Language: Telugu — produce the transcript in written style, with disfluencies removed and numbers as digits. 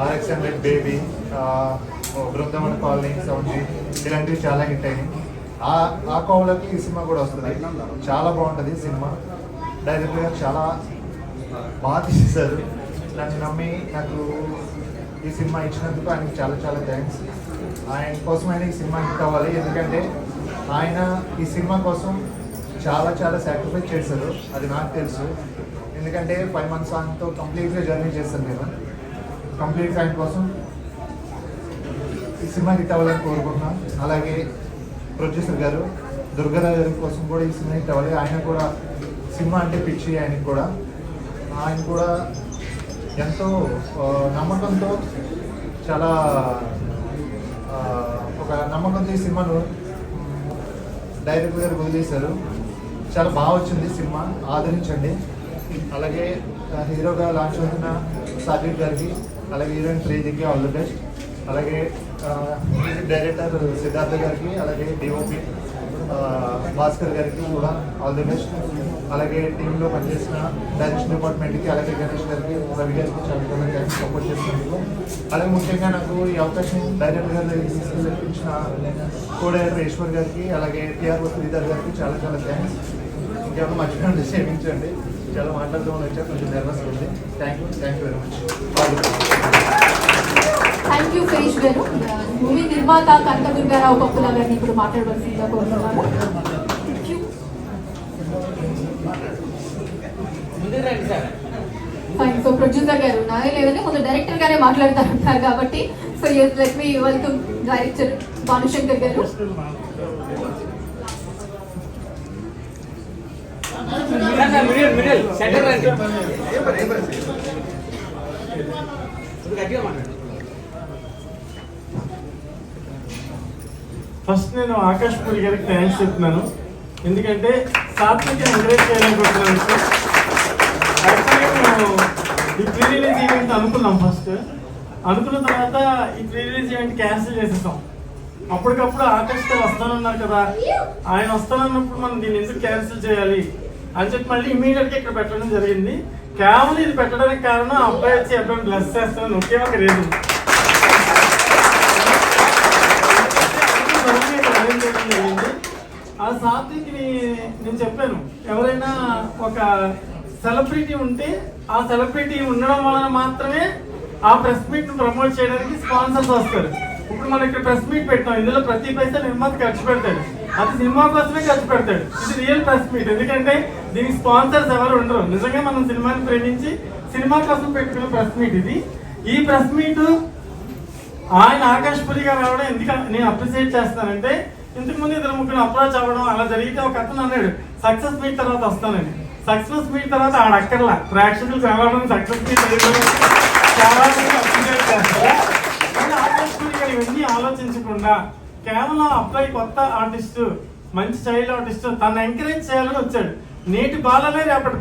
RX-100 బేబీ, బృందావన కాలనీ, సౌంజీ ఇలాంటివి చాలా హిట్ అయినాయి. ఆ కోవలోకి ఈ సినిమా కూడా వస్తుంది. చాలా బాగుంటుంది సినిమా. డైరెక్టర్ గారు చాలా బాగా తీసేశారు. నన్ను నమ్మి నాకు ఈ సినిమా ఇచ్చినందుకు ఆయనకి చాలా చాలా థ్యాంక్స్. ఆయన కోసం ఆయన ఈ సినిమా హిట్ అవ్వాలి. ఎందుకంటే ఆయన ఈ సినిమా కోసం చాలా చాలా సాక్రిఫైస్ చేశారు. అది నాకు తెలుసు. ఎందుకంటే 5 months ఆయనతో కంప్లీట్గా జర్నీ చేస్తాను నేను. కంప్లీట్గా ఆయన కోసం ఈ సినిమా హిట్ అవ్వాలని కోరుకుంటున్నాను. అలాగే ప్రొడ్యూసర్ గారు దుర్గారావు గారి కోసం కూడా ఈ సినిమా హిట్ అవ్వాలి. ఆయన కూడా సినిమా అంటే పిచ్చి. ఆయనకు కూడా ఆయన కూడా ఎంతో నమ్మకంతో చాలా ఒక నమ్మకంతో ఈ సినిమాను డైరెక్టర్ గారు వదిలేశారు. చాలా బాగా వచ్చింది సినిమా, ఆదరించండి. అలాగే హీరోగా లాంచ్ అవుతున్న సాత్విక్ గారికి, అలాగే హీరోయిన్ ప్రీతికి ఆల్ ది బెస్ట్. అలాగే డైరెక్టర్ సిద్ధార్థ గారికి, అలాగే డిఓపి భాస్కర్ గారికి కూడా ఆల్ ది బెస్ట్. అలాగే టీంలో పనిచేసిన డైరెక్షన్ డిపార్ట్మెంట్కి, అలాగే గణేష్ గారికి, రవి గారికి చాలా చాలా థ్యాంక్స్ సపోర్ట్ చేసినందుకు. అలాగే ముఖ్యంగా నాకు ఈ అవకాశం డైరెక్టర్ గారు ఇచ్చిన కో డైరెక్టర్ ఈశ్వర్ గారికి, అలాగే టిఆర్ఓ శ్రీధర్ గారికి చాలా చాలా థ్యాంక్స్. ఇంకేమైనా మర్చిపోయింది క్షమించండి. చాలా మాట్లాడుతూ వచ్చా, కొంచెం నర్వస్ ఉంది. Thank you very much. Thank you face గారు. మూవీ నిర్మాత కనక దుర్గారావు పప్పుల గారిని ఇప్పుడు మాట్లాడవలసిందిగా కోరుతున్నాను. ఫైన్. సో ప్రొడ్యూసర్ గారు నాదే లేదంటే ముందు డైరెక్టర్ గారే మాట్లాడుతారంటారు కాబట్టి so let me welcome director Bhanushankar గారు. ఫస్ట్ నేను ఆకాష్ పూరి గారికి థ్యాంక్స్ చెప్తున్నాను. ఎందుకంటే సాత్విక్ ఎంకరేజ్ చేయాలనుకుంటున్నాను. యాక్చువల్గా మేము ఈ ప్రీ రిలీజ్ ఈవెంట్ అనుకున్నాం. ఫస్ట్ అనుకున్న తర్వాత ఈ ప్రీ రిలీజ్ ఈవెంట్ క్యాన్సిల్ చేసేసాం. అప్పటికప్పుడు ఆకాష్తో వస్తానన్నారు కదా, ఆయన వస్తానన్నప్పుడు మనం దీన్ని ఎందుకు క్యాన్సిల్ చేయాలి అని చెప్పి మళ్ళీ ఇమీడియట్గా ఇక్కడ పెట్టడం జరిగింది. కేవలం ఇది పెట్టడానికి కారణం అబ్బాయి వచ్చి అబ్బాయిని బ్లెస్ చేస్తానని ఒకే ఒక రీజన్. ఆ సాత్విక్ని నేను చెప్పాను, ఎవరైనా ఒక సెలబ్రిటీ ఉంటే ఆ సెలబ్రిటీ ఉండడం వలన మాత్రమే ఆ ప్రెస్ మీట్ ను ప్రమోట్ చేయడానికి స్పాన్సర్స్ వస్తారు. ఇప్పుడు మనం ఇక్కడ ప్రెస్ మీట్ పెట్టాం, ఇందులో ప్రతి పైసా నిర్మాత ఖర్చు పెడతాడు. అది సినిమా కోసమే ఖర్చు పెడతాడు. ఇది రియల్ ప్రెస్ మీట్. ఎందుకంటే దీనికి స్పాన్సర్స్ ఎవరు ఉండరు. నిజంగా మనం సినిమాని ప్రేమించి సినిమా కోసం పెట్టుకున్న ప్రెస్ మీట్ ఇది. ఈ ప్రెస్ మీట్ ఆయన ఆకాష్ పూరి గారు రావడం ఎందుకంటే నేను అప్రిషియేట్ చేస్తానంటే, ఇంతకు ముందు 2-3 అప్రోచ్ అవ్వడం అలా జరిగితే ఒక అతను అన్నాడు సక్సెస్ మీట్ తర్వాత వస్తానని. సక్సెస్ మీట్ తర్వాత ఆడక్కర్లా, ప్రేక్షకులు రావడం సక్సెస్ మీట్ చాలా అప్రిషియేట్ చేస్తారు. ఆకాష్ పూరి గారు ఇవన్నీ ఆలోచించకుండా కేవలం అబ్బాయి కొత్త ఆర్టిస్టు, మంచి చైల్డ్ ఆర్టిస్టు, తను ఎంకరేజ్ చేయాలని వచ్చాడు. నేటి బాలలే రేపటి